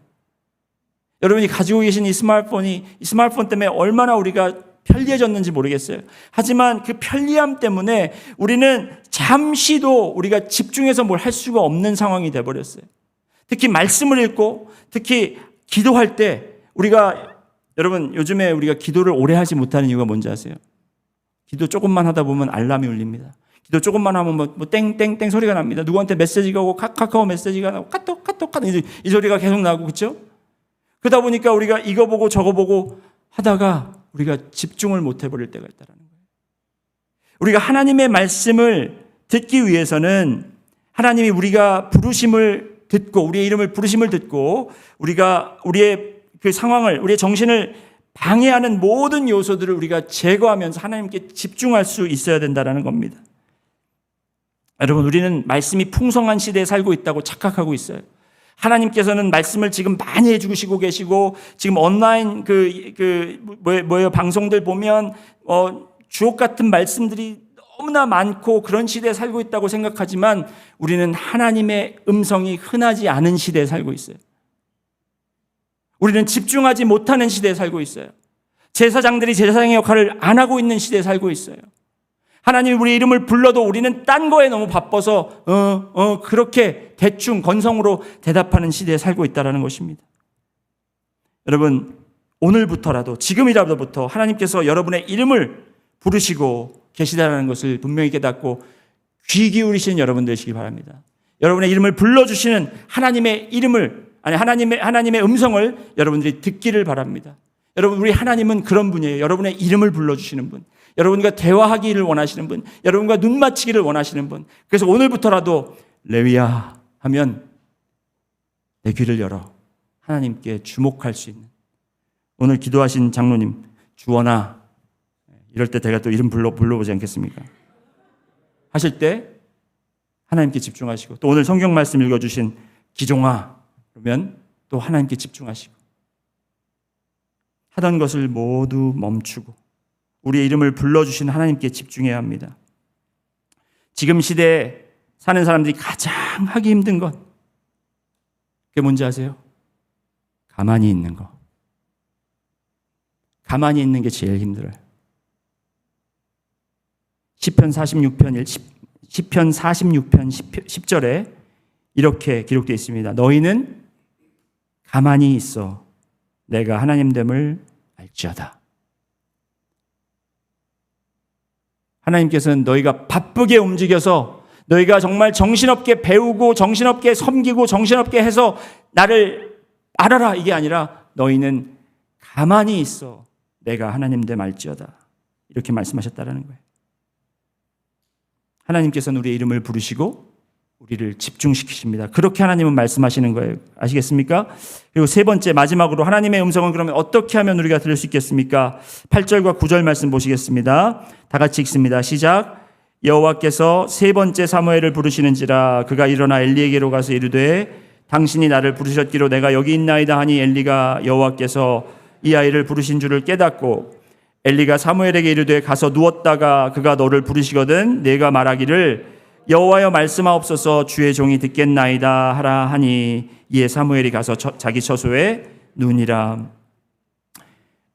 여러분이 가지고 계신 이 스마트폰 때문에 얼마나 우리가 편리해졌는지 모르겠어요. 하지만 그 편리함 때문에 우리는 잠시도 우리가 집중해서 뭘 할 수가 없는 상황이 돼버렸어요. 특히 말씀을 읽고 특히 기도할 때 여러분 요즘에 우리가 기도를 오래 하지 못하는 이유가 뭔지 아세요? 기도 조금만 하다 보면 알람이 울립니다. 기도 조금만 하면 뭐 땡땡땡 소리가 납니다. 누구한테 메시지가 오고 카카오 메시지가 나고 카톡 이 소리가 계속 나고 그렇죠? 그러다 보니까 우리가 이거 보고 저거 보고 하다가 우리가 집중을 못 해버릴 때가 있다는 거예요. 우리가 하나님의 말씀을 듣기 위해서는 하나님이 우리가 부르심을 듣고 우리의 이름을 부르심을 듣고 우리가 우리의 그 상황을 우리의 정신을 방해하는 모든 요소들을 우리가 제거하면서 하나님께 집중할 수 있어야 된다는 겁니다. 여러분 우리는 말씀이 풍성한 시대에 살고 있다고 착각하고 있어요. 하나님께서는 말씀을 지금 많이 해주시고 계시고 지금 온라인 방송들 보면 주옥 같은 말씀들이 너무나 많고 그런 시대에 살고 있다고 생각하지만 우리는 하나님의 음성이 흔하지 않은 시대에 살고 있어요. 우리는 집중하지 못하는 시대에 살고 있어요. 제사장들이 제사장의 역할을 안 하고 있는 시대에 살고 있어요. 하나님이 우리 이름을 불러도 우리는 딴 거에 너무 바빠서 그렇게 대충 건성으로 대답하는 시대에 살고 있다는 것입니다. 여러분 오늘부터라도 지금이라도부터 하나님께서 여러분의 이름을 부르시고 계시다는 것을 분명히 깨닫고 귀 기울이시는 여러분 되시기 바랍니다. 여러분의 이름을 불러주시는 하나님의 음성을 여러분들이 듣기를 바랍니다. 여러분 우리 하나님은 그런 분이에요. 여러분의 이름을 불러주시는 분, 여러분과 대화하기를 원하시는 분, 여러분과 눈 맞추기를 원하시는 분. 그래서 오늘부터라도 레위야 하면 내 귀를 열어 하나님께 주목할 수 있는, 오늘 기도하신 장로님 주원아 이럴 때 제가 또 이름 불러보지 않겠습니까? 하실 때 하나님께 집중하시고, 또 오늘 성경 말씀 읽어주신 기종아 그러면 또 하나님께 집중하시고, 하던 것을 모두 멈추고 우리의 이름을 불러주신 하나님께 집중해야 합니다. 지금 시대에 사는 사람들이 가장 하기 힘든 것, 그게 뭔지 아세요? 가만히 있는 거. 가만히 있는 게 제일 힘들어요. 시편 46편 10절에 이렇게 기록되어 있습니다. 너희는 가만히 있어 내가 하나님됨을 알지어다. 하나님께서는 너희가 바쁘게 움직여서 너희가 정말 정신없게 배우고 정신없게 섬기고 정신없게 해서 나를 알아라 이게 아니라 너희는 가만히 있어 내가 하나님됨 알지어다. 이렇게 말씀하셨다는 거예요. 하나님께서는 우리의 이름을 부르시고 우리를 집중시키십니다. 그렇게 하나님은 말씀하시는 거예요. 아시겠습니까? 그리고 세 번째 마지막으로 하나님의 음성은 그러면 어떻게 하면 우리가 들을 수 있겠습니까? 8절과 9절 말씀 보시겠습니다. 다 같이 읽습니다. 시작. 여호와께서 세 번째 사무엘을 부르시는지라 그가 일어나 엘리에게로 가서 이르되 당신이 나를 부르셨기로 내가 여기 있나이다 하니 엘리가 여호와께서 이 아이를 부르신 줄을 깨닫고 엘리가 사무엘에게 이르되 가서 누웠다가 그가 너를 부르시거든 내가 말하기를 여호와여 말씀하옵소서 주의 종이 듣겠나이다 하라 하니 이에 사무엘이 가서 자기 처소에 누우니라.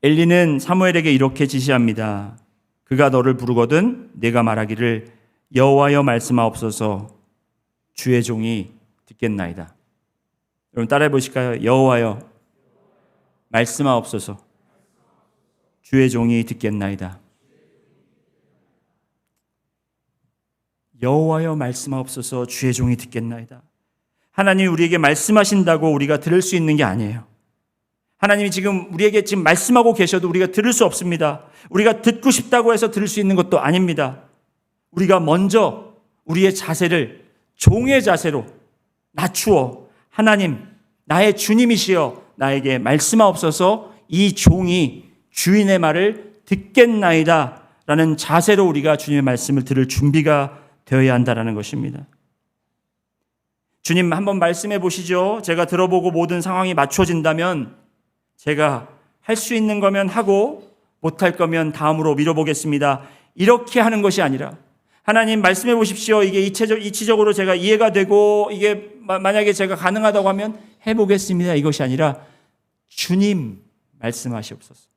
엘리는 사무엘에게 이렇게 지시합니다. 그가 너를 부르거든 내가 말하기를 여호와여 말씀하옵소서 주의 종이 듣겠나이다. 여러분 따라해 보실까요? 여호와여 말씀하옵소서 주의 종이 듣겠나이다. 여호와여 말씀하옵소서 주의 종이 듣겠나이다. 하나님이 우리에게 말씀하신다고 우리가 들을 수 있는 게 아니에요. 하나님이 지금 우리에게 지금 말씀하고 계셔도 우리가 들을 수 없습니다. 우리가 듣고 싶다고 해서 들을 수 있는 것도 아닙니다. 우리가 먼저 우리의 자세를 종의 자세로 낮추어 하나님 나의 주님이시여 나에게 말씀하옵소서 이 종이 주인의 말을 듣겠나이다 라는 자세로 우리가 주님의 말씀을 들을 준비가 되어야 한다는 것입니다. 주님 한번 말씀해 보시죠. 제가 들어보고 모든 상황이 맞춰진다면 제가 할 수 있는 거면 하고 못할 거면 다음으로 미뤄보겠습니다. 이렇게 하는 것이 아니라 하나님 말씀해 보십시오. 이게 이치적으로 제가 이해가 되고 이게 만약에 제가 가능하다고 하면 해보겠습니다. 이것이 아니라 주님 말씀하시옵소서.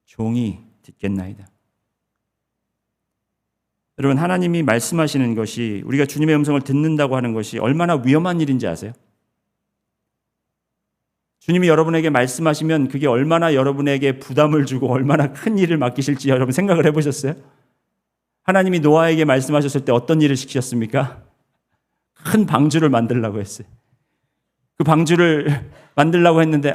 종이 듣겠나이다. 여러분 하나님이 말씀하시는 것이 우리가 주님의 음성을 듣는다고 하는 것이 얼마나 위험한 일인지 아세요? 주님이 여러분에게 말씀하시면 그게 얼마나 여러분에게 부담을 주고 얼마나 큰 일을 맡기실지 여러분 생각을 해보셨어요? 하나님이 노아에게 말씀하셨을 때 어떤 일을 시키셨습니까? 큰 방주를 만들라고 했어요. 그 방주를 만들라고 했는데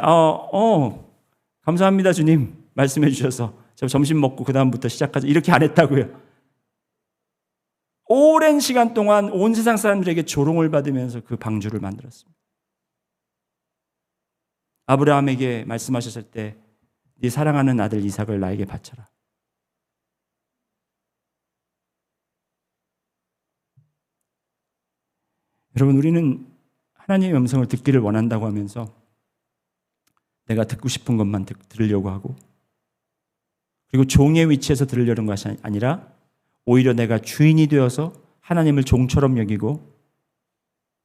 감사합니다 주님 말씀해 주셔서 저 점심 먹고 그 다음부터 시작하자 이렇게 안 했다고요. 오랜 시간 동안 온 세상 사람들에게 조롱을 받으면서 그 방주를 만들었습니다. 아브라함에게 말씀하셨을 때 네 사랑하는 아들 이삭을 나에게 바쳐라. 여러분 우리는 하나님의 음성을 듣기를 원한다고 하면서 내가 듣고 싶은 것만 들으려고 하고 그리고 종의 위치에서 들으려는 것이 아니라 오히려 내가 주인이 되어서 하나님을 종처럼 여기고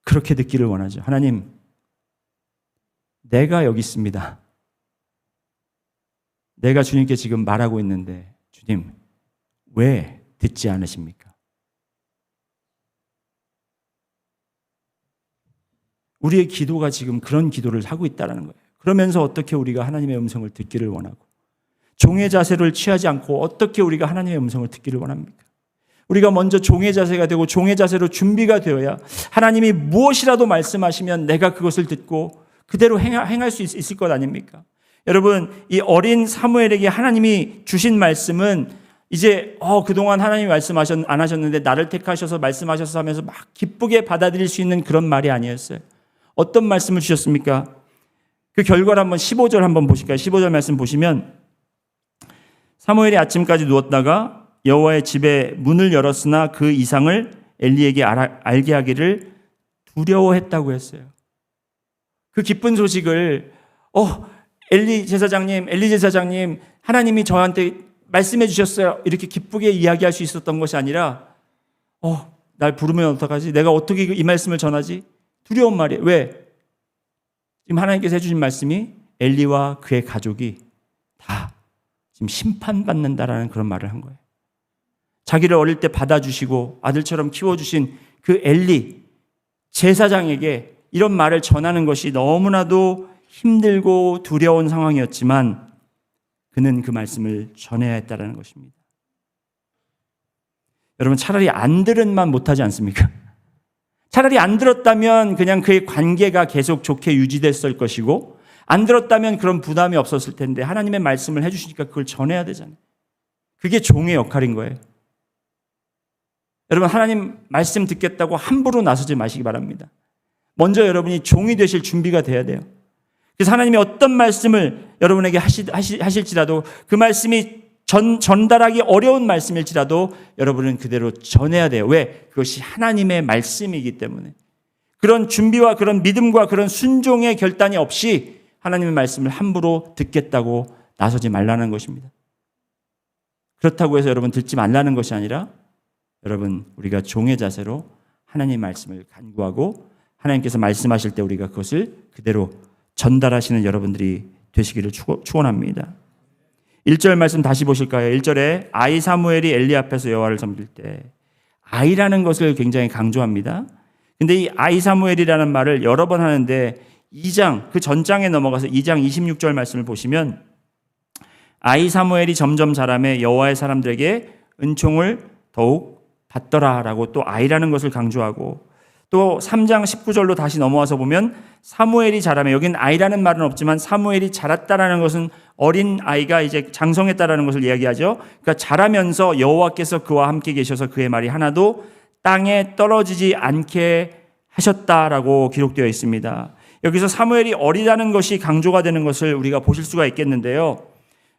그렇게 듣기를 원하죠. 하나님 내가 여기 있습니다. 내가 주님께 지금 말하고 있는데 주님 왜 듣지 않으십니까? 우리의 기도가 지금 그런 기도를 하고 있다는 거예요. 그러면서 어떻게 우리가 하나님의 음성을 듣기를 원하고 종의 자세를 취하지 않고 어떻게 우리가 하나님의 음성을 듣기를 원합니까? 우리가 먼저 종의 자세가 되고 종의 자세로 준비가 되어야 하나님이 무엇이라도 말씀하시면 내가 그것을 듣고 그대로 행할 수 있을 것 아닙니까? 여러분 이 어린 사무엘에게 하나님이 주신 말씀은 이제 그동안 하나님이 말씀 안 하셨는데 나를 택하셔서 말씀하셔서 하면서 막 기쁘게 받아들일 수 있는 그런 말이 아니었어요. 어떤 말씀을 주셨습니까? 그 결과를 한번 15절 한번 보실까요? 15절 말씀 보시면 사무엘이 아침까지 누웠다가 여호와의 집에 문을 열었으나 그 이상을 엘리에게 알게 하기를 두려워했다고 했어요. 그 기쁜 소식을 엘리 제사장님 하나님이 저한테 말씀해 주셨어요. 이렇게 기쁘게 이야기할 수 있었던 것이 아니라 날 부르면 어떡하지? 내가 어떻게 이 말씀을 전하지? 두려운 말이에요. 왜? 지금 하나님께서 해주신 말씀이 엘리와 그의 가족이 다 지금 심판받는다라는 그런 말을 한 거예요. 자기를 어릴 때 받아주시고 아들처럼 키워주신 그 엘리 제사장에게 이런 말을 전하는 것이 너무나도 힘들고 두려운 상황이었지만 그는 그 말씀을 전해야 했다는 것입니다. 여러분 차라리 안 들은만 못하지 않습니까? 차라리 안 들었다면 그냥 그의 관계가 계속 좋게 유지됐을 것이고 안 들었다면 그런 부담이 없었을 텐데 하나님의 말씀을 해주시니까 그걸 전해야 되잖아요. 그게 종의 역할인 거예요. 여러분 하나님 말씀 듣겠다고 함부로 나서지 마시기 바랍니다. 먼저 여러분이 종이 되실 준비가 돼야 돼요. 그래서 하나님이 어떤 말씀을 여러분에게 하실지라도 그 말씀이 전달하기 어려운 말씀일지라도 여러분은 그대로 전해야 돼요. 왜? 그것이 하나님의 말씀이기 때문에. 그런 준비와 그런 믿음과 그런 순종의 결단이 없이 하나님의 말씀을 함부로 듣겠다고 나서지 말라는 것입니다. 그렇다고 해서 여러분 듣지 말라는 것이 아니라 여러분 우리가 종의 자세로 하나님의 말씀을 간구하고 하나님께서 말씀하실 때 우리가 그것을 그대로 전달하시는 여러분들이 되시기를 축원합니다. 1절 말씀 다시 보실까요? 1절에 아이 사무엘이 엘리 앞에서 여호와를 섬길 때 아이라는 것을 굉장히 강조합니다. 근데 이 아이 사무엘이라는 말을 여러 번 하는데 2장 그 전장에 넘어가서 2장 26절 말씀을 보시면 아이 사무엘이 점점 자라매 여호와의 사람들에게 은총을 더욱 받더라라고 또 아이라는 것을 강조하고 또 3장 19절로 다시 넘어와서 보면 사무엘이 자라매 여기는 아이라는 말은 없지만 사무엘이 자랐다라는 것은 어린 아이가 이제 장성했다라는 것을 이야기하죠. 그러니까 자라면서 여호와께서 그와 함께 계셔서 그의 말이 하나도 땅에 떨어지지 않게 하셨다라고 기록되어 있습니다. 여기서 사무엘이 어리다는 것이 강조가 되는 것을 우리가 보실 수가 있겠는데요.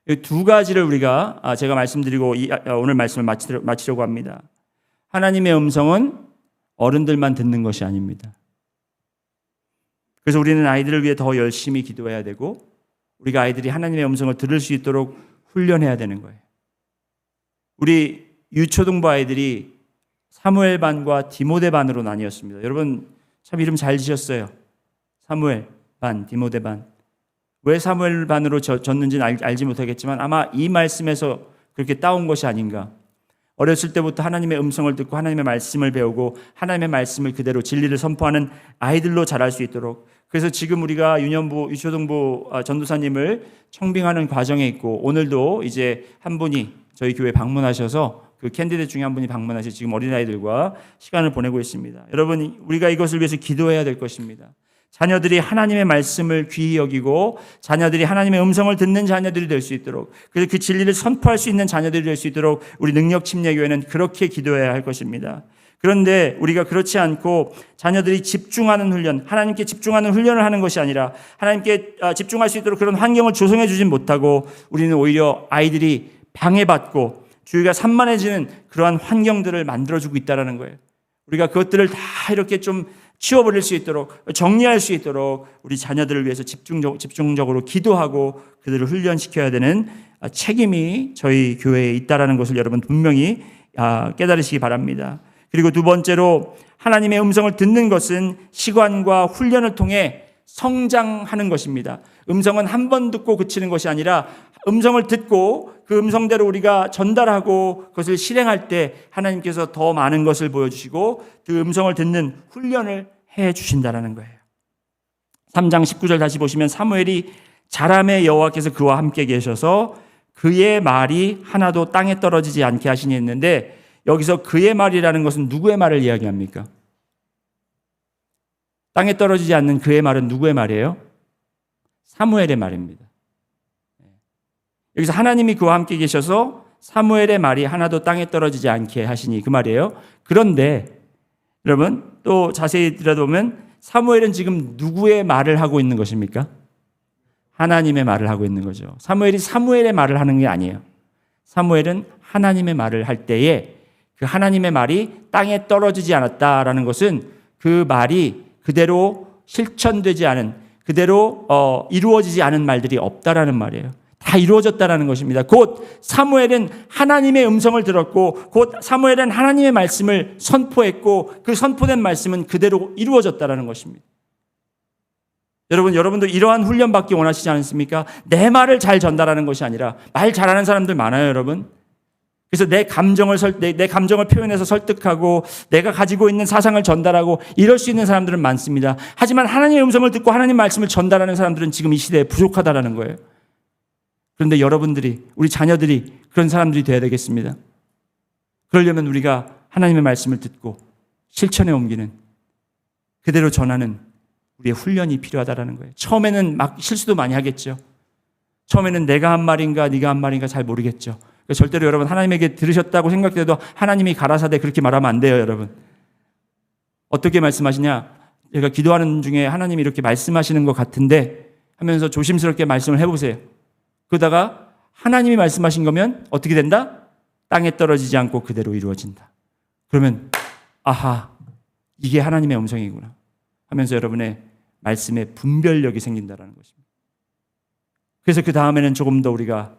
이 두 가지를 우리가 제가 말씀드리고 오늘 말씀을 마치려고 합니다. 하나님의 음성은 어른들만 듣는 것이 아닙니다. 그래서 우리는 아이들을 위해 더 열심히 기도해야 되고 우리가 아이들이 하나님의 음성을 들을 수 있도록 훈련해야 되는 거예요. 우리 유초등부 아이들이 사무엘 반과 디모데 반으로 나뉘었습니다. 여러분 참 이름 잘 지었어요. 사무엘 반, 디모데 반. 왜 사무엘 반으로 졌는지는 알지 못하겠지만 아마 이 말씀에서 그렇게 따온 것이 아닌가. 어렸을 때부터 하나님의 음성을 듣고 하나님의 말씀을 배우고 하나님의 말씀을 그대로 진리를 선포하는 아이들로 자랄 수 있도록, 그래서 지금 우리가 유초등부 전도사님을 청빙하는 과정에 있고 오늘도 이제 한 분이 저희 교회 방문하셔서 그 캔디데이트 중에 한 분이 방문하셔서 지금 어린아이들과 시간을 보내고 있습니다. 여러분 우리가 이것을 위해서 기도해야 될 것입니다. 자녀들이 하나님의 말씀을 귀히 여기고 자녀들이 하나님의 음성을 듣는 자녀들이 될 수 있도록, 그래서 그 진리를 선포할 수 있는 자녀들이 될 수 있도록 우리 능력침례교회는 그렇게 기도해야 할 것입니다. 그런데 우리가 그렇지 않고 자녀들이 집중하는 훈련, 하나님께 집중하는 훈련을 하는 것이 아니라 하나님께 집중할 수 있도록 그런 환경을 조성해 주진 못하고 우리는 오히려 아이들이 방해받고 주의가 산만해지는 그러한 환경들을 만들어주고 있다는 거예요. 우리가 그것들을 다 이렇게 좀 치워버릴 수 있도록, 정리할 수 있도록 우리 자녀들을 위해서 집중적으로 기도하고 그들을 훈련시켜야 되는 책임이 저희 교회에 있다는 것을 여러분 분명히 깨달으시기 바랍니다. 그리고 두 번째로 하나님의 음성을 듣는 것은 시간과 훈련을 통해 성장하는 것입니다. 음성은 한 번 듣고 그치는 것이 아니라 음성을 듣고 그 음성대로 우리가 전달하고 그것을 실행할 때 하나님께서 더 많은 것을 보여주시고 그 음성을 듣는 훈련을 해 주신다는 거예요. 3장 19절 다시 보시면 사무엘이 자람의 여호와께서 그와 함께 계셔서 그의 말이 하나도 땅에 떨어지지 않게 하시니 했는데, 여기서 그의 말이라는 것은 누구의 말을 이야기합니까? 땅에 떨어지지 않는 그의 말은 누구의 말이에요? 사무엘의 말입니다. 여기서 하나님이 그와 함께 계셔서 사무엘의 말이 하나도 땅에 떨어지지 않게 하시니 그 말이에요. 그런데 여러분 또 자세히 들여다보면 사무엘은 지금 누구의 말을 하고 있는 것입니까? 하나님의 말을 하고 있는 거죠. 사무엘이 사무엘의 말을 하는 게 아니에요. 사무엘은 하나님의 말을 할 때에 그 하나님의 말이 땅에 떨어지지 않았다라는 것은 그 말이 그대로 실천되지 않은, 그대로 이루어지지 않은 말들이 없다라는 말이에요. 다 이루어졌다라는 것입니다. 곧 사무엘은 하나님의 음성을 들었고 곧 사무엘은 하나님의 말씀을 선포했고 그 선포된 말씀은 그대로 이루어졌다라는 것입니다. 여러분도 이러한 훈련 받기 원하시지 않습니까? 내 말을 잘 전달하는 것이 아니라, 말 잘하는 사람들 많아요, 여러분. 그래서 내 감정을 표현해서 설득하고 내가 가지고 있는 사상을 전달하고 이럴 수 있는 사람들은 많습니다. 하지만 하나님의 음성을 듣고 하나님의 말씀을 전달하는 사람들은 지금 이 시대에 부족하다라는 거예요. 그런데 여러분들이, 우리 자녀들이 그런 사람들이 되어야 되겠습니다. 그러려면 우리가 하나님의 말씀을 듣고 실천에 옮기는, 그대로 전하는 우리의 훈련이 필요하다라는 거예요. 처음에는 막 실수도 많이 하겠죠. 처음에는 내가 한 말인가 네가 한 말인가 잘 모르겠죠. 절대로 여러분 하나님에게 들으셨다고 생각돼도 하나님이 가라사대 그렇게 말하면 안 돼요, 여러분. 어떻게 말씀하시냐? 제가 기도하는 중에 하나님이 이렇게 말씀하시는 것 같은데 하면서 조심스럽게 말씀을 해보세요. 그러다가 하나님이 말씀하신 거면 어떻게 된다? 땅에 떨어지지 않고 그대로 이루어진다. 그러면 아하, 이게 하나님의 음성이구나 하면서 여러분의 말씀에 분별력이 생긴다는 것입니다. 그래서 그 다음에는 조금 더 우리가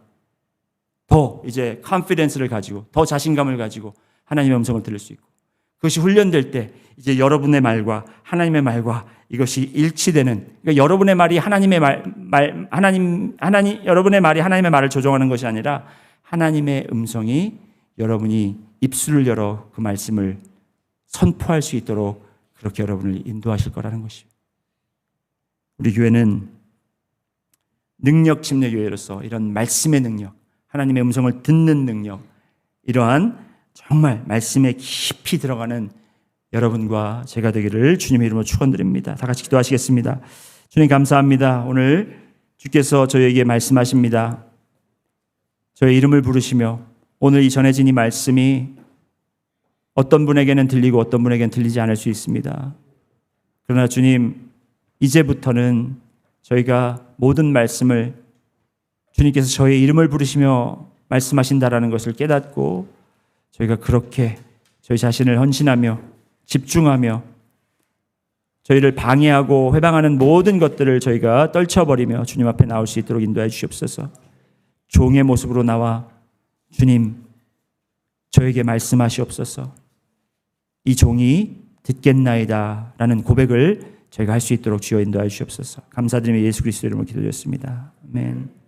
더 이제 컨피던스를 가지고 더 자신감을 가지고 하나님의 음성을 들을 수 있고, 그것이 훈련될 때 이제 여러분의 말과 하나님의 말과 이것이 일치되는, 그러니까 여러분의 말이 하나님의 여러분의 말이 하나님의 말을 조종하는 것이 아니라 하나님의 음성이 여러분이 입술을 열어 그 말씀을 선포할 수 있도록 그렇게 여러분을 인도하실 거라는 것이에요. 우리 교회는 능력 침례 교회로서 이런 말씀의 능력, 하나님의 음성을 듣는 능력, 이러한 정말 말씀에 깊이 들어가는 여러분과 제가 되기를 주님의 이름으로 축원드립니다. 다 같이 기도하시겠습니다. 주님 감사합니다. 오늘 주께서 저희에게 말씀하십니다. 저의 이름을 부르시며 오늘 이 전해진 이 말씀이 어떤 분에게는 들리고 어떤 분에게는 들리지 않을 수 있습니다. 그러나 주님, 이제부터는 저희가 모든 말씀을 주님께서 저의 이름을 부르시며 말씀하신다라는 것을 깨닫고 저희가 그렇게 저희 자신을 헌신하며 집중하며 저희를 방해하고 회방하는 모든 것들을 저희가 떨쳐버리며 주님 앞에 나올 수 있도록 인도해 주시옵소서. 종의 모습으로 나와 주님 저에게 말씀하시옵소서. 이 종이 듣겠나이다 라는 고백을 저희가 할 수 있도록 주여 인도해 주시옵소서. 감사드리며 예수 그리스도 이름으로 기도드렸습니다. 아멘.